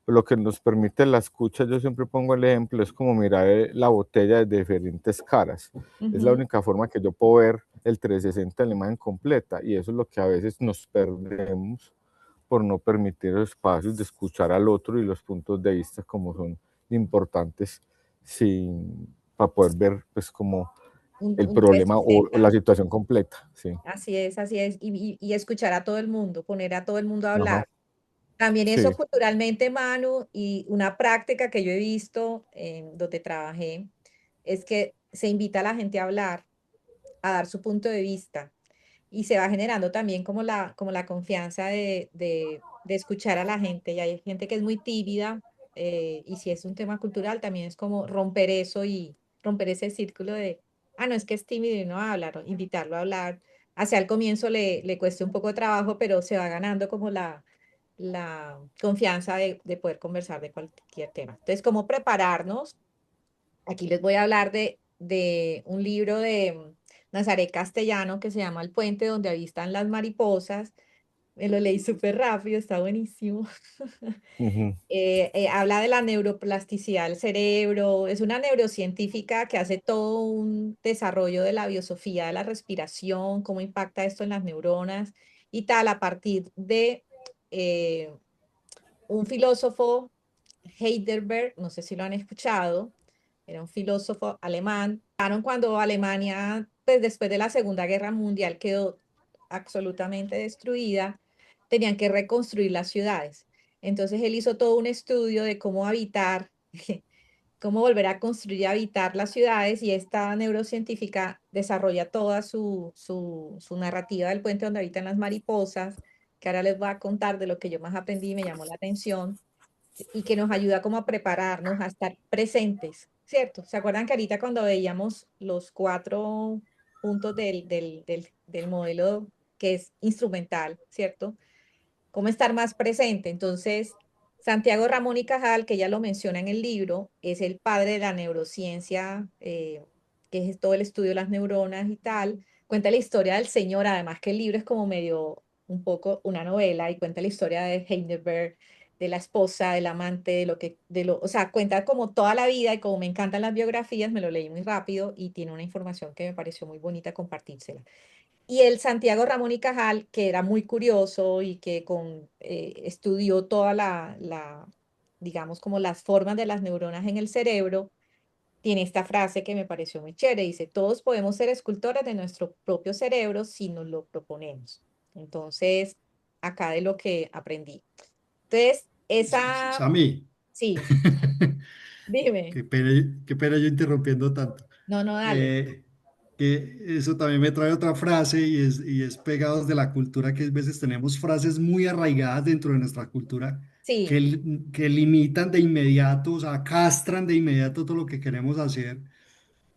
Lo que nos permite la escucha, yo siempre pongo el ejemplo, es como mirar la botella de diferentes caras. Es la única forma que yo puedo ver el 360 de la imagen completa, y eso es lo que a veces nos perdemos por no permitir los espacios de escuchar al otro y los puntos de vista como son importantes para poder ver pues como el Un problema o la 360. situación completa. Sí. Así es, y escuchar a todo el mundo, poner a todo el mundo a Ajá. hablar. También eso Sí. culturalmente, Manu, y una práctica que yo he visto donde trabajé, es que se invita a la gente a hablar, a dar su punto de vista, y se va generando también como la confianza de escuchar a la gente, y hay gente que es muy tímida, y si es un tema cultural, también es como romper eso y romper ese círculo de, ah, no, es que es tímido y no habla, ¿no? Invitarlo a hablar. Hacia el comienzo le cuesta un poco de trabajo, pero se va ganando como la confianza de poder conversar de cualquier tema. Entonces, ¿cómo prepararnos? Aquí les voy a hablar de un libro de Nazaret Castellano que se llama El puente donde avistan las mariposas. Me lo leí súper rápido, está buenísimo. Ujú. Habla de la neuroplasticidad del cerebro, es una neurocientífica que hace todo un desarrollo de la biosofía de la respiración, cómo impacta esto en las neuronas y tal, a partir de eh, un filósofo, Heidelberg, no sé si lo han escuchado, era un filósofo alemán. Cuando Alemania, pues después de la Segunda Guerra Mundial, quedó absolutamente destruida, tenían que reconstruir las ciudades. Entonces él hizo todo un estudio de cómo habitar, cómo volver a construir y habitar las ciudades, y esta neurocientífica desarrolla toda su narrativa del puente donde habitan las mariposas, que ahora les voy a contar de lo que yo más aprendí y me llamó la atención, y que nos ayuda como a prepararnos, a estar presentes, ¿cierto? ¿Se acuerdan que ahorita cuando veíamos los 4 puntos del modelo que es instrumental, ¿cierto? Cómo estar más presente. Entonces, Santiago Ramón y Cajal, que ya lo menciona en el libro, es el padre de la neurociencia, que es todo el estudio de las neuronas y tal. Cuenta la historia del señor, además que el libro es como medio un poco una novela, y cuenta la historia de Heidelberg, de la esposa, del amante, o sea, cuenta como toda la vida, y como me encantan las biografías, me lo leí muy rápido y tiene una información que me pareció muy bonita compartírsela. Y el Santiago Ramón y Cajal, que era muy curioso y que estudió toda digamos, como las formas de las neuronas en el cerebro, tiene esta frase que me pareció muy chévere. Dice, todos podemos ser escultores de nuestro propio cerebro si nos lo proponemos. Entonces, acá de lo que aprendí. Entonces, Sami, sí, dime. qué pena yo interrumpiendo tanto. No, no, dale. Eh, que eso también me trae otra frase, y es pegados de la cultura, que a veces tenemos frases muy arraigadas dentro de nuestra cultura Sí. que limitan de inmediato, o sea, castran de inmediato todo lo que queremos hacer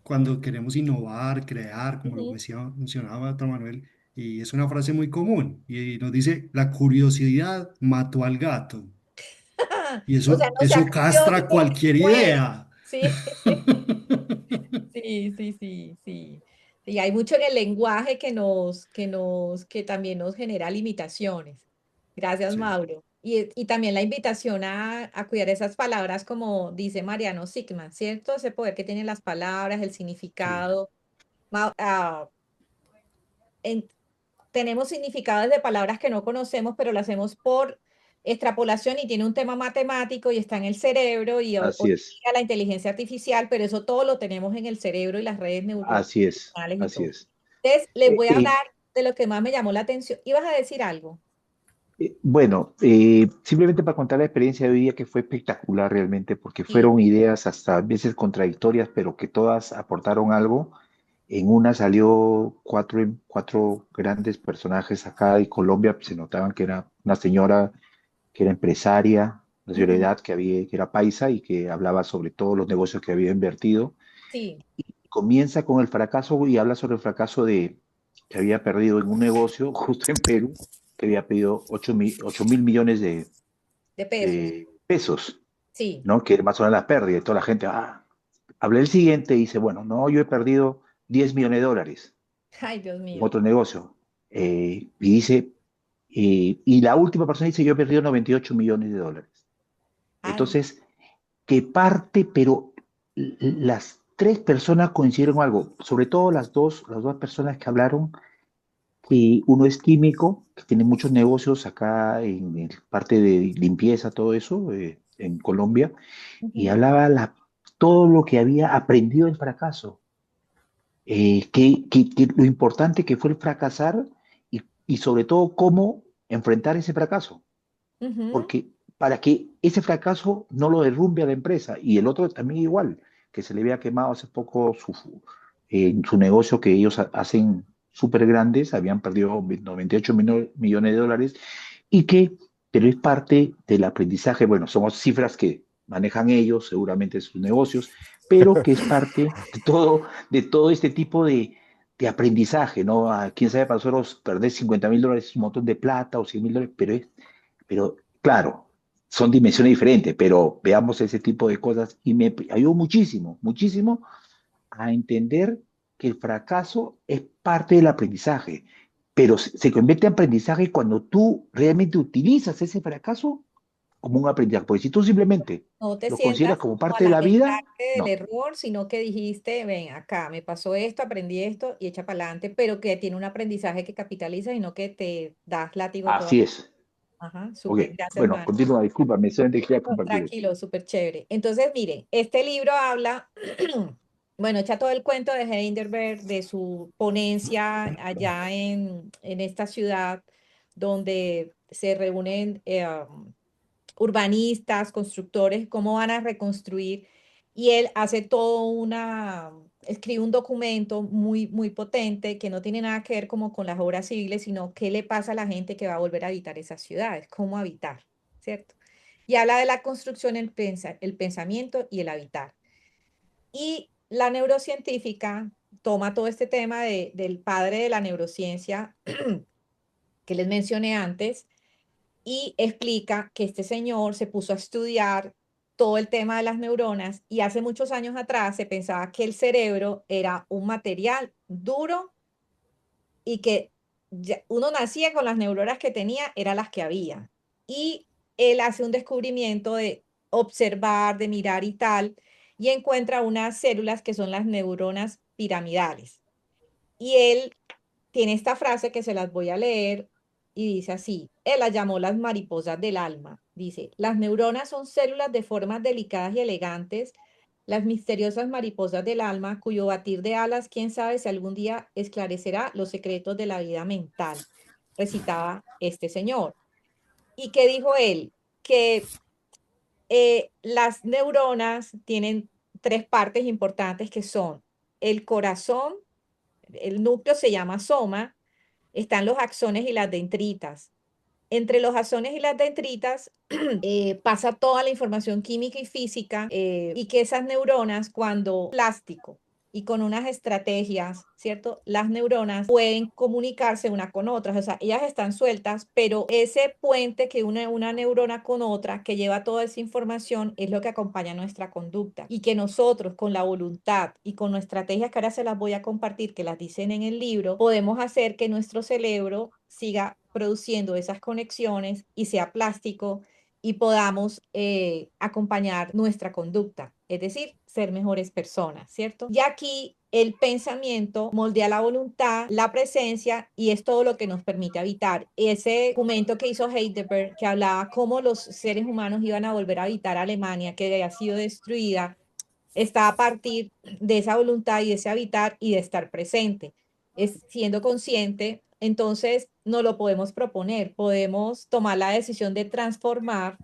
cuando queremos innovar, crear, como lo Ujú. mencionaba otro Manuel. Y es una frase muy común y nos dice, la curiosidad mató al gato. Y O sea, no sea eso curioso castra porque se cualquier muere. idea. Sí. Sí, sí, sí, sí. Y hay mucho en el lenguaje que también nos genera limitaciones. Gracias, Sí, Mauro. Y también la invitación a cuidar esas palabras, como dice Mariano Sigman, ¿cierto? Ese poder que tienen las palabras, el sí. significado. En- Tenemos significados de palabras que no conocemos, pero lo hacemos por extrapolación, y tiene un tema matemático y está en el cerebro, y hoy Así es, día la inteligencia artificial, pero eso todo lo tenemos en el cerebro y las redes así es, neuronales y así todo. es. Entonces, les Eh, voy a eh, hablar de lo que más me llamó la atención. ¿Ibas a decir algo? Bueno, simplemente para contar la experiencia de hoy día, que fue espectacular realmente, porque Sí, fueron ideas hasta a veces contradictorias, pero que todas aportaron algo. En una salió cuatro grandes personajes acá de Colombia, se notaban que era una señora que era empresaria, una señora de ujú, edad que era paisa y que hablaba sobre todos los negocios que había invertido. sí, Comienza con el fracaso y habla sobre el fracaso de que había perdido en un negocio justo en Perú, que había pedido 8.000 millones de pesos. de pesos, Sí. ¿no? Que más o menos la pérdida. Y toda la gente, habla el siguiente y dice, bueno, no, yo he perdido 10 millones de dólares Ay, Dios en mío. otro negocio. Y dice, y la última persona dice, yo he perdido 98 millones de dólares. Ay, Entonces, que parte, pero las tres personas coincidieron en algo, sobre todo las dos personas que hablaron, que uno es químico, que tiene muchos negocios acá en parte de limpieza, todo eso, en Colombia, y ujú, hablaba todo lo que había aprendido del fracaso, que lo importante que fue el fracasar y sobre todo cómo enfrentar ese fracaso, ujú. porque para que ese fracaso no lo derrumbe a la empresa, y el otro también igual, que se le había quemado hace poco su negocio que ellos hacen súper grandes, habían perdido 98 millones de dólares, y que, pero es parte del aprendizaje, bueno, son cifras que manejan ellos, seguramente sus negocios, pero que es parte de todo este tipo de aprendizaje, ¿no? Quién sabe, para nosotros perder $50.000 es un montón de plata o $100.000, pero claro, son dimensiones diferentes, pero veamos ese tipo de cosas y me ayudó muchísimo, muchísimo a entender que el fracaso es parte del aprendizaje, pero se convierte en aprendizaje cuando tú realmente utilizas ese fracaso como un aprendizaje, porque si tú simplemente No te lo consideras sientas como como a parte de la vida, lamentarte del no, error, sino que dijiste, ven acá, me pasó esto, aprendí esto y echa para adelante, pero que tiene un aprendizaje que capitaliza y no que te das látigo toda. así es. Ajá, Ok, súper, gracias, bueno, Mar. continúa, disculpa, me solamente quería No, compartir eso. tranquilo, súper chévere. Entonces, miren, este libro habla, bueno, echa todo el cuento de Heidelberg, de su ponencia allá en esta ciudad donde se reúnen urbanistas, constructores, cómo van a reconstruir. Y él hace todo escribe un documento muy, muy potente que no tiene nada que ver como con las obras civiles, sino qué le pasa a la gente que va a volver a habitar esas ciudades, cómo habitar, ¿cierto? Y habla de la construcción, el pensamiento y el habitar. Y la neurocientífica toma todo este tema del padre de la neurociencia que les mencioné antes y explica que este señor se puso a estudiar todo el tema de las neuronas y hace muchos años atrás se pensaba que el cerebro era un material duro y que uno nacía con las neuronas que tenía, eran las que había. Y él hace un descubrimiento de observar, de mirar y tal, y encuentra unas células que son las neuronas piramidales. Y él tiene esta frase que se las voy a leer y dice así, él las llamó las mariposas del alma. Dice, las neuronas son células de formas delicadas y elegantes, las misteriosas mariposas del alma, cuyo batir de alas, quién sabe si algún día esclarecerá los secretos de la vida mental, recitaba este señor. ¿Y qué dijo él? Que las neuronas tienen tres partes importantes que son el corazón, el núcleo se llama soma, están los axones y las dendritas. Entre los axones y las dendritas pasa toda la información química y física y que esas neuronas cuando plástico y con unas estrategias, ¿cierto? Las neuronas pueden comunicarse una con otras, o sea, ellas están sueltas, pero ese puente que une una neurona con otra, que lleva toda esa información, es lo que acompaña nuestra conducta y que nosotros con la voluntad y con nuestras estrategias que ahora se las voy a compartir, que las dicen en el libro, podemos hacer que nuestro cerebro siga produciendo esas conexiones y sea plástico y podamos acompañar nuestra conducta, es decir, ser mejores personas, ¿cierto? Y aquí el pensamiento moldea la voluntad, la presencia y es todo lo que nos permite habitar. Ese documento que hizo Heidelberg, que hablaba cómo los seres humanos iban a volver a habitar Alemania, que había sido destruida, está a partir de esa voluntad y de ese habitar y de estar presente. Es siendo consciente, entonces no lo podemos proponer, podemos tomar la decisión de transformar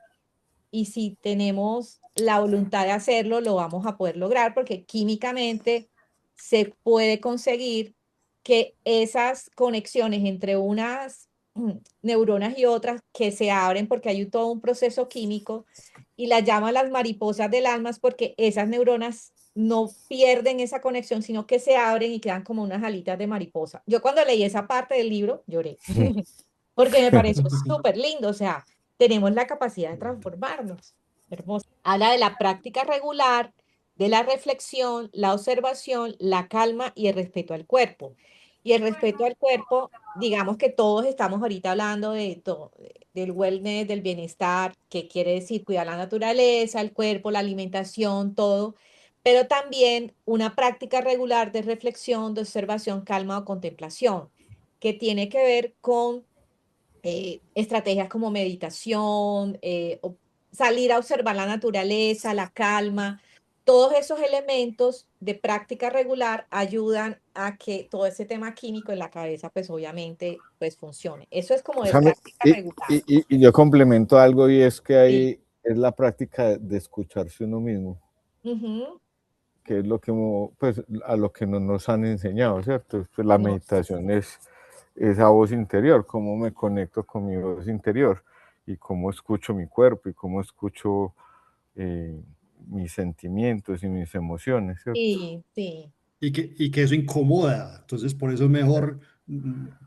y si tenemos la voluntad de hacerlo, lo vamos a poder lograr porque químicamente se puede conseguir que esas conexiones entre unas neuronas y otras que se abren porque hay todo un proceso químico y las llaman las mariposas del alma porque esas neuronas no pierden esa conexión, sino que se abren y quedan como unas alitas de mariposa. Yo cuando leí esa parte del libro lloré porque me pareció súper lindo, o sea, tenemos la capacidad de transformarnos. Hermoso. Habla de la práctica regular, de la reflexión, la observación, la calma y el respeto al cuerpo. Y el respeto al cuerpo, digamos que todos estamos ahorita hablando del wellness, del bienestar, que quiere decir cuidar la naturaleza, el cuerpo, la alimentación, todo, pero también una práctica regular de reflexión, de observación, calma o contemplación, que tiene que ver con estrategias como meditación, salir a observar la naturaleza, la calma. Todos esos elementos de práctica regular ayudan a que todo ese tema químico en la cabeza, pues obviamente, pues funcione. Eso es como de Sandra, práctica regular. y yo complemento algo y es que Sí. ahí es la práctica de escucharse uno mismo, Ujú. que es lo que pues, a lo que nos han enseñado, ¿cierto? Pues la No, meditación es esa voz interior, cómo me conecto con mi voz interior y cómo escucho mi cuerpo y cómo escucho eh, mis sentimientos y mis emociones, ¿cierto? sí, sí. Y que eso incomoda. Entonces, por eso es mejor,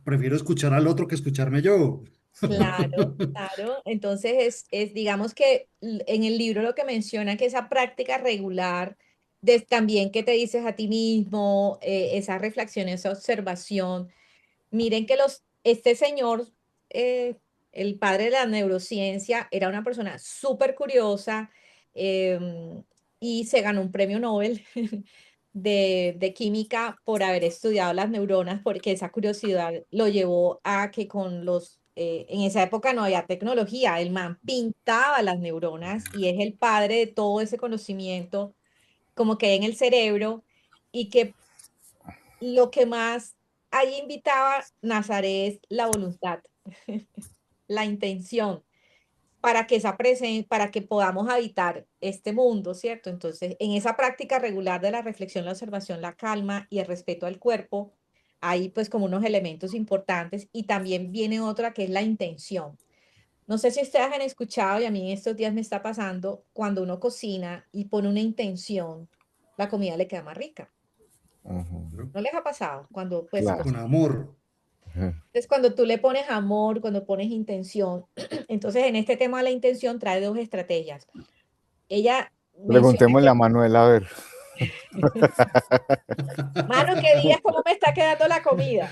prefiero escuchar al otro que escucharme yo. Claro, claro. Entonces digamos que en el libro lo que menciona que esa práctica regular de también que te dices a ti mismo, esa reflexión, esa observación. Miren que este señor, eh, el padre de la neurociencia, era una persona súper curiosa, y se ganó un premio Nobel de química por haber estudiado las neuronas, porque esa curiosidad lo llevó a que en esa época no había tecnología, el man pintaba las neuronas y es el padre de todo ese conocimiento como que en el cerebro, y que lo que más ahí invitaba Nazaret es la voluntad, la intención, para que podamos habitar este mundo, ¿cierto? Entonces, en esa práctica regular de la reflexión, la observación, la calma y el respeto al cuerpo, hay pues como unos elementos importantes, y también viene otra que es la intención. No sé si ustedes han escuchado, y a mí en estos días me está pasando, cuando uno cocina y pone una intención, la comida le queda más rica. Ujú, ¿No les ha pasado? Cuando pues claro. Con amor. Ujú. entonces, cuando tú le pones amor, cuando pones intención, entonces en este tema de la intención trae dos estrategias. Ella menciona Preguntémosle a que, Manuel a ver. mano, ¿qué días cómo me está quedando la comida?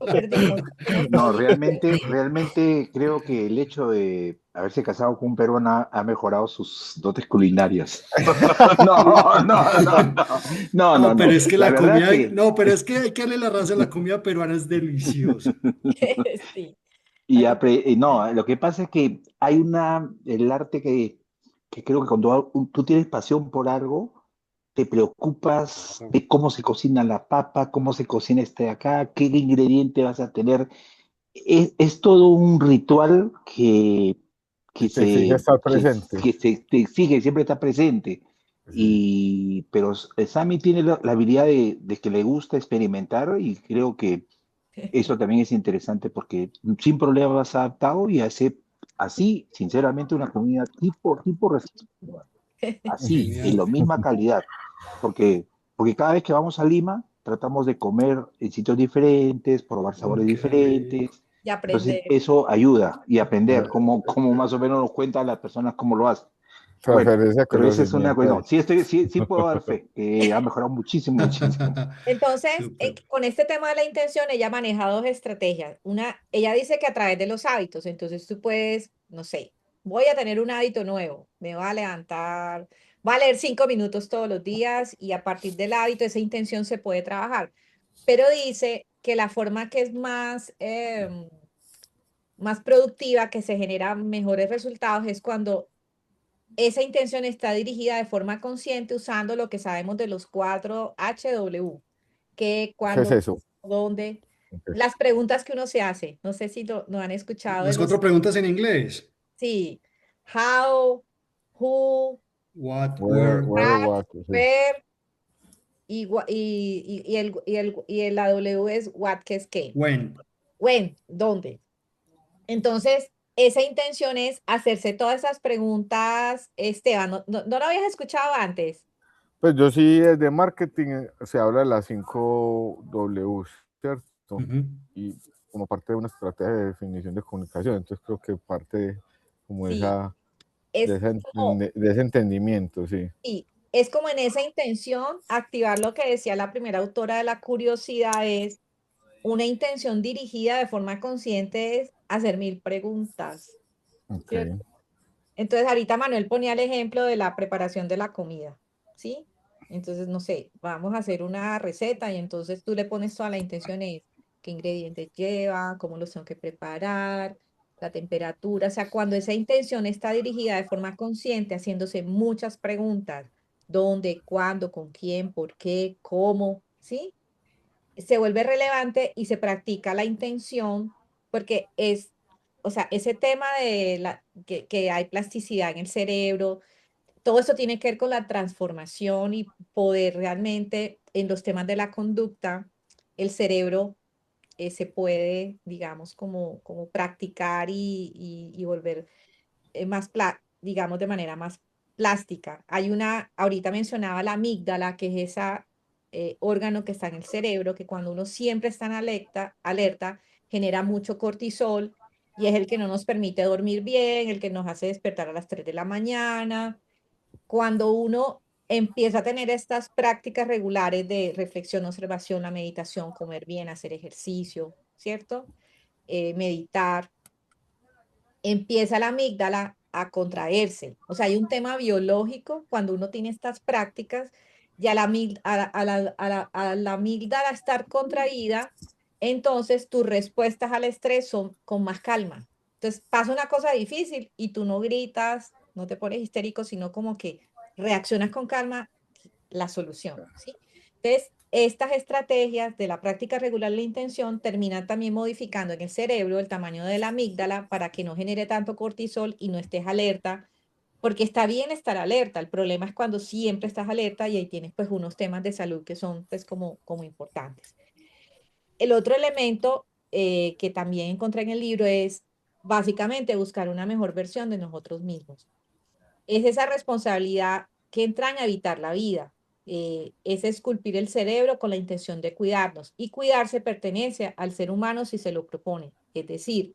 Lo perdimos, se nos No, cayó. realmente creo que el hecho de haberse casado con un peruano ha mejorado sus dotes culinarias. No, no, no, no, no, no, No, pero no. es que La la verdad comida, que no, pero es que hay que darle la raza, la comida peruana es deliciosa. Sí, y la comida. no, lo que pasa es que hay el arte que creo que cuando tú tienes pasión por algo, te preocupas de cómo se cocina la papa, cómo se cocina este de acá, qué ingrediente vas a tener. Es todo un ritual Y que te exige se, estar que, presente. que se te exige, siempre está presente. Sí. Pero Sammy tiene la habilidad de que le gusta experimentar y creo que eso también es interesante porque sin problema vas adaptado y hace así, sinceramente, una comida tipo restaurante, así, en Genial. la misma calidad. Porque, porque cada vez que vamos a Lima, tratamos de comer en sitios diferentes, probar sabores Qué rico. diferentes. Y Entonces, aprender. eso ayuda y aprender Ah, cómo más o menos nos cuentan las personas cómo lo hacen. Bueno, Transferencia de pero esa es una conocimiento ahí. cuestión. Sí puedo dar fe, que ha mejorado muchísimo, muchísimo. Entonces, súper. con este tema de la intención, ella maneja dos estrategias. Ella dice que a través de los hábitos, entonces tú puedes, no sé, voy a tener un hábito nuevo, me voy a levantar, voy a leer 5 minutos todos los días, y a partir del hábito esa intención se puede trabajar. Pero dice que la forma que es más productiva, que se generan mejores resultados, es cuando esa intención está dirigida de forma consciente usando lo que sabemos de los 4 HW, qué, ¿Qué es cuándo, eso? dónde, Ok. las preguntas que uno se hace. No sé si lo han escuchado de Las los, 4 preguntas en inglés. sí, how, who, What, where, Where, what, what, sí. where, y la W es what, que es qué, when. when, dónde. Entonces, esa intención es hacerse todas esas preguntas, Esteban. ¿No lo habías escuchado antes? Pues yo sí, desde marketing se habla de las 5 Ws, ¿cierto? Ujú. Y como parte de una estrategia de definición de comunicación, entonces creo que parte como Sí, de, es como, de ese entendimiento, sí. sí, es como en esa intención activar lo que decía la primera autora de la curiosidad, es una intención dirigida de forma consciente es hacer 1000 preguntas, Ok, ¿cierto? Entonces ahorita Manuel ponía el ejemplo de la preparación de la comida, ¿sí? Entonces, no sé, vamos a hacer una receta y entonces tú le pones toda la intención es qué ingredientes lleva, cómo los tengo que preparar, la temperatura, o sea, cuando esa intención está dirigida de forma consciente, haciéndose muchas preguntas, dónde, cuándo, con quién, por qué, cómo, ¿sí? Se vuelve relevante y se practica la intención porque es, o sea, ese tema de que hay plasticidad en el cerebro, todo eso tiene que ver con la transformación y poder realmente en los temas de la conducta, el cerebro se puede, digamos, como practicar y volver digamos, de manera más plástica. Hay una, ahorita mencionaba la amígdala, que es ese órgano que está en el cerebro, que cuando uno siempre está en alerta, genera mucho cortisol y es el que no nos permite dormir bien, el que nos hace despertar a las 3 de la mañana. Cuando uno empieza a tener estas prácticas regulares de reflexión, observación, la meditación, comer bien, hacer ejercicio, ¿cierto? Meditar, empieza la amígdala a contraerse. O sea, hay un tema biológico cuando uno tiene estas prácticas, ya a la amígdala estar contraída, entonces tus respuestas al estrés son con más calma. Entonces pasa una cosa difícil y tú no gritas, no te pones histérico, sino como que reaccionas con calma la solución, ¿sí? Entonces, estas estrategias de la práctica regular de la intención terminan también modificando en el cerebro el tamaño de la amígdala para que no genere tanto cortisol y no estés alerta, porque está bien estar alerta, el problema es cuando siempre estás alerta y ahí tienes pues unos temas de salud que son pues como importantes. El otro elemento que también encontré en el libro es básicamente buscar una mejor versión de nosotros mismos. Es esa responsabilidad que entraña a evitar la vida. Es esculpir el cerebro con la intención de cuidarnos. Y cuidarse pertenece al ser humano si se lo propone. Es decir,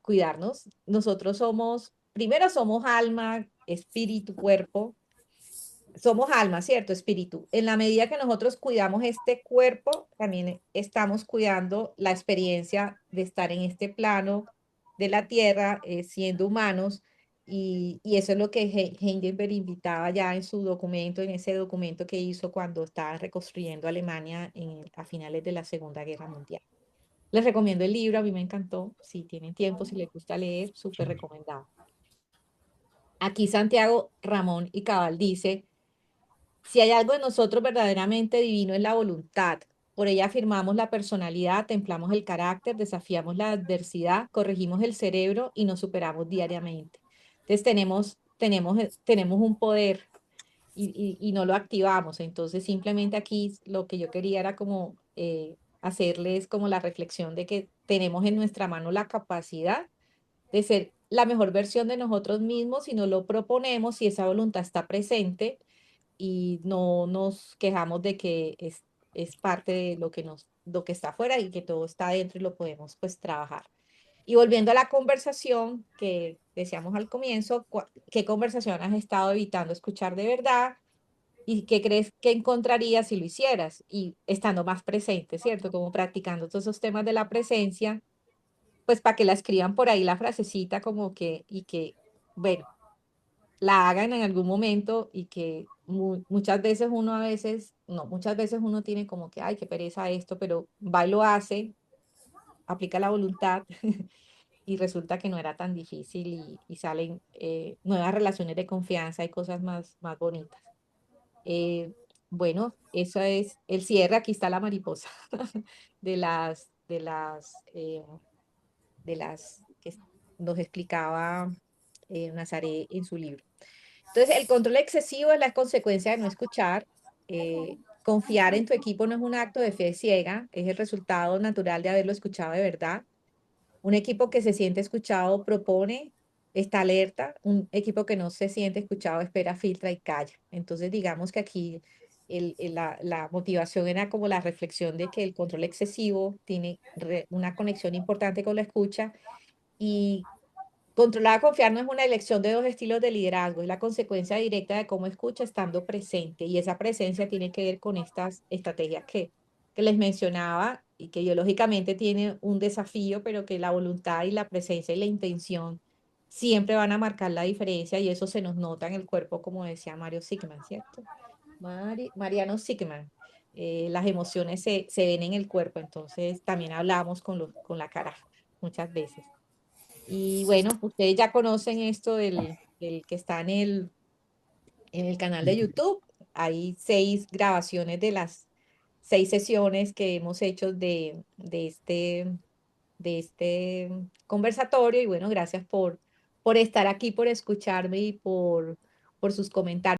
cuidarnos. Nosotros somos, primero somos alma, espíritu, cuerpo. Somos alma, ¿cierto? Espíritu. En la medida que nosotros cuidamos este cuerpo, también estamos cuidando la experiencia de estar en este plano de la tierra, siendo humanos, y eso es lo que Heidelberg invitaba ya en su documento, en ese documento que hizo cuando estaba reconstruyendo Alemania a finales de la Segunda Guerra Mundial. Les recomiendo el libro, a mí me encantó. Si tienen tiempo, si les gusta leer, súper recomendado. Aquí Santiago Ramón y Cabal dice: si hay algo en nosotros verdaderamente divino es la voluntad. Por ella afirmamos la personalidad, templamos el carácter, desafiamos la adversidad, corregimos el cerebro y nos superamos diariamente. Entonces tenemos un poder y no lo activamos. Entonces simplemente aquí lo que yo quería era como hacerles como la reflexión de que tenemos en nuestra mano la capacidad de ser la mejor versión de nosotros mismos si nos lo proponemos, si esa voluntad está presente y no nos quejamos de que es parte de lo que está afuera y que todo está adentro y lo podemos pues trabajar. Y volviendo a la conversación que decíamos al comienzo, ¿qué conversación has estado evitando escuchar de verdad? ¿Y qué crees que encontrarías si lo hicieras? Y estando más presente, ¿cierto? Como practicando todos esos temas de la presencia, pues para que la escriban por ahí la frasecita como que, y que, bueno, la hagan en algún momento y que muchas veces uno a veces, no, muchas veces uno tiene como que, ay, qué pereza esto, pero va y lo hace, aplica la voluntad y resulta que no era tan difícil y salen nuevas relaciones de confianza y cosas más bonitas. Eh, bueno, eso es el cierre, aquí está la mariposa de las que nos explicaba Nazaré en su libro. Entonces, el control excesivo es la consecuencia de no escuchar. Confiar en tu equipo no es un acto de fe ciega, es el resultado natural de haberlo escuchado de verdad. Un equipo que se siente escuchado propone, está alerta. Un equipo que no se siente escuchado espera, filtra y calla. Entonces, digamos que aquí la motivación era como la reflexión de que el control excesivo tiene una conexión importante con la escucha y Controlar, confiar no es una elección de dos estilos de liderazgo, es la consecuencia directa de cómo escucha estando presente. Y esa presencia tiene que ver con estas estrategias que les mencionaba y que biológicamente tiene un desafío, pero que la voluntad y la presencia y la intención siempre van a marcar la diferencia y eso se nos nota en el cuerpo, como decía Mario Sigman, ¿cierto? Mariano Sigman. Las emociones se ven en el cuerpo, entonces también hablamos con la cara muchas veces. Y bueno, ustedes ya conocen esto del que está en el canal de YouTube. Hay 6 grabaciones de las 6 sesiones que hemos hecho de este conversatorio. Y bueno, gracias por estar aquí, por escucharme y por sus comentarios.